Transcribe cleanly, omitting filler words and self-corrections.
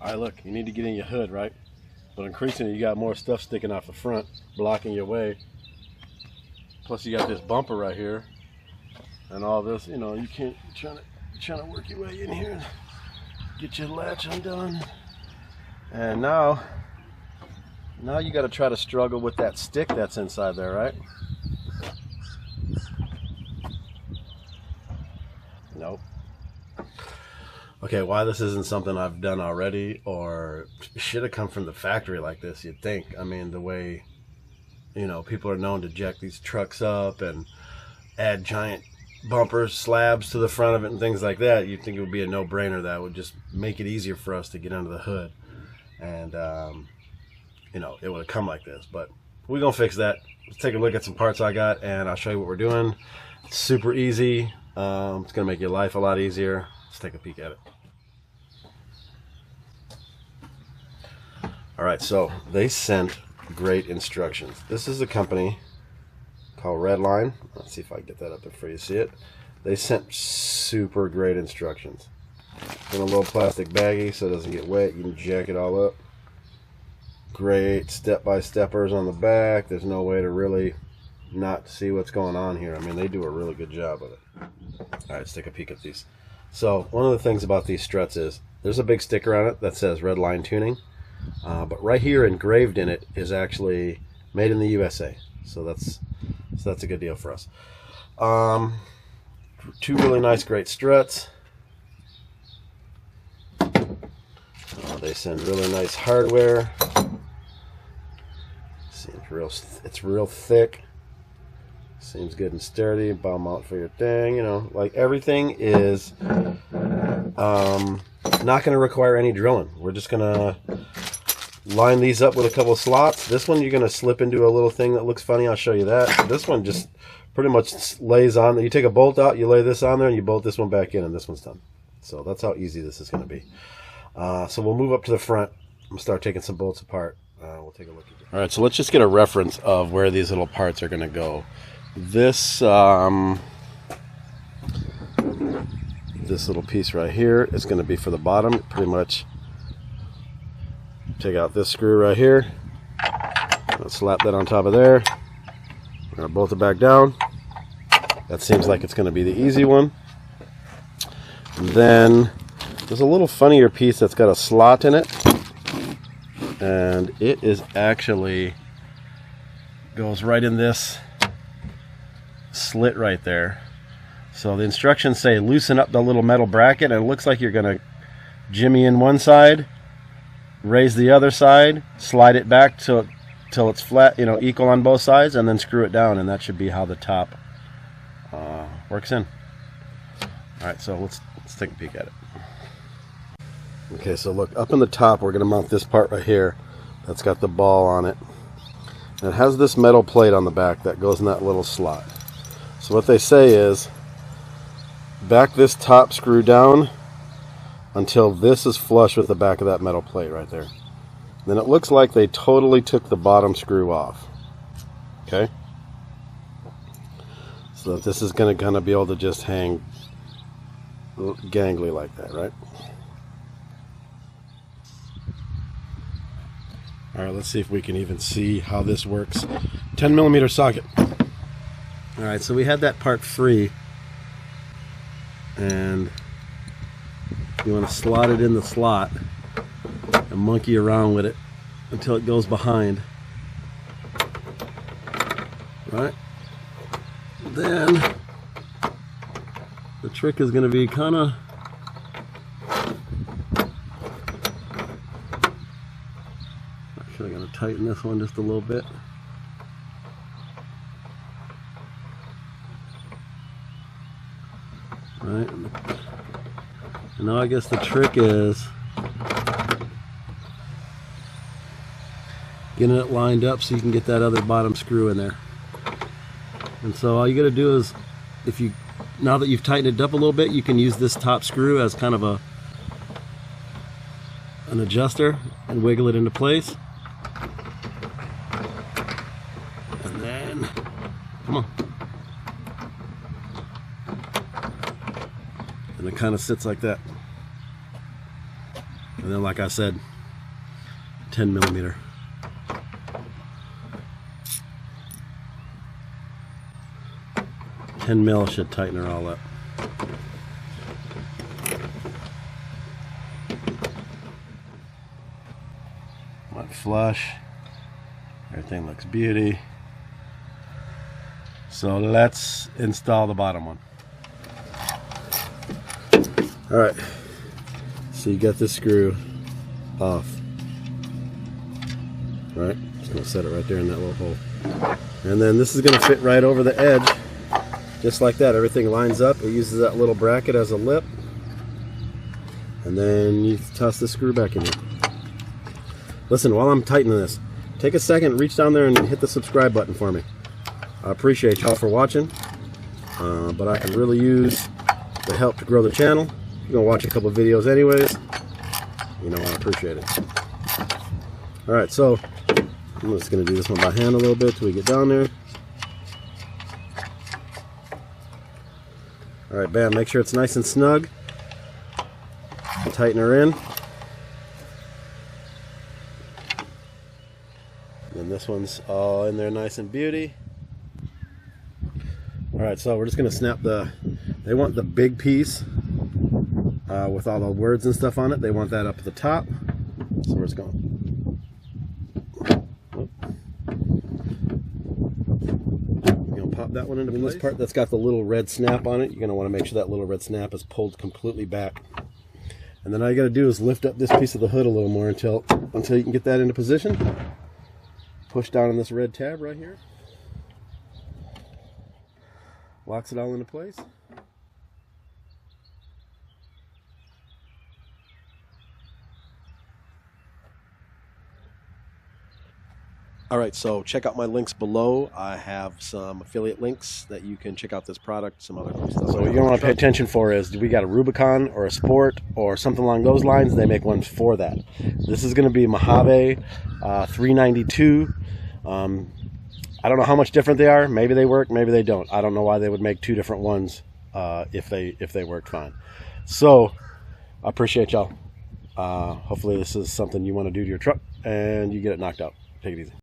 Alright, look, you need to get in your hood, right? But increasingly you got more stuff sticking out the front, blocking your way. Plus you got this bumper right here. And all this, you know, you can't, you're trying to work your way in here, get your latch undone. And now you got to try to struggle with that stick that's inside there, right? Nope. Okay, why this isn't something I've done already or should have come from the factory like this, you'd think. I mean, the way, you know, people are known to jack these trucks up and add giant bumpers, slabs to the front of it and things like that, you'd think it would be a no-brainer. That would just make it easier for us to get under the hood. And, you know, it would have come like this. But we're going to fix that. Let's take a look at some parts I got, and I'll show you what we're doing. It's super easy. It's going to make your life a lot easier. Let's take a peek at it. Alright, so they sent great instructions. This is a company called Redline. Let's see if I can get that up there for you to see it. They sent super great instructions. In a little plastic baggie so it doesn't get wet. You can jack it all up. Great step-by-steppers on the back. There's no way to really not see what's going on here. I mean, they do a really good job of it. Alright, let's take a peek at these. So, one of the things about these struts is there's a big sticker on it that says Redline Tuning. But right here engraved in it is actually made in the USA. So that's a good deal for us. Two really nice, great struts. They send really nice hardware. It's real thick. Seems good and sturdy. Bow mount for your thing. You know, like everything is not going to require any drilling. We're just going to line these up with a couple of slots. This one you're going to slip into a little thing that looks funny. I'll show you that. This one just pretty much lays on. You take a bolt out, you lay this on there, and you bolt this one back in, and this one's done. So that's how easy this is going to be. So we'll move up to the front. I'm going to start taking some bolts apart. We'll take a look at it. All right, so let's just get a reference of where these little parts are going to go. This this little piece right here is going to be for the bottom. Pretty much take out this screw right here. I'll slap that on top of there. We're going to bolt it back down. That seems like it's going to be the easy one. And then there's a little funnier piece that's got a slot in it. And it is actually goes right in this slit right there. So the instructions say loosen up the little metal bracket, and it looks like you're going to jimmy in one side, raise the other side, slide it back till it's flat, you know, equal on both sides, and then screw it down, and that should be how the top works in. Alright, so let's take a peek at it. Okay, so look, up in the top we're going to mount this part right here that's got the ball on it. And it has this metal plate on the back that goes in that little slot. So what they say is back this top screw down until this is flush with the back of that metal plate right there. Then it looks like they totally took the bottom screw off. Okay? So that this is going to kind of be able to just hang gangly like that, right? Alright, let's see if we can even see how this works. 10mm socket. Alright, so we had that part free. And you want to slot it in the slot and monkey around with it until it goes behind. Right? Then the trick is going to be kind of actually going to tighten this one just a little bit. Right? And now I guess the trick is getting it lined up so you can get that other bottom screw in there. And so all you got to do is, now that you've tightened it up a little bit, you can use this top screw as kind of an adjuster and wiggle it into place. And then, come on. And it kind of sits like that. And then, like I said, 10 millimeter. $10 should tighten her all up. Went flush. Everything looks beauty. So let's install the bottom one. Alright, so you got this screw off. Right, just going to set it right there in that little hole. And then this is going to fit right over the edge, just like that. Everything lines up. It uses that little bracket as a lip. And then you toss the screw back in here. Listen, while I'm tightening this, take a second, reach down there and hit the subscribe button for me. I appreciate y'all for watching, but I can really use the help to grow the channel. You're gonna watch a couple videos anyways. You know, I appreciate it. All right, so I'm just gonna do this one by hand a little bit till we get down there. All right, bam, make sure it's nice and snug. And tighten her in. And this one's all in there nice and beauty. Alright, so we're just going to snap they want the big piece with all the words and stuff on it. They want that up at the top. So we're just going. You're going to pop that one into place. This part that's got the little red snap on it, you're going to want to make sure that little red snap is pulled completely back. And then all you got to do is lift up this piece of the hood a little more until you can get that into position. Push down on this red tab right here. Locks it all into place. Alright, so check out my links below. I have some affiliate links that you can check out this product, some other cool stuff. So what you're going to want to pay attention for is, do we got a Rubicon or a Sport or something along those lines? They make ones for that. This is going to be Mojave 392. I don't know how much different they are. Maybe they work, maybe they don't. I don't know why they would make two different ones if they worked fine. So I appreciate y'all. Hopefully this is something you want to do to your truck and you get it knocked out. Take it easy.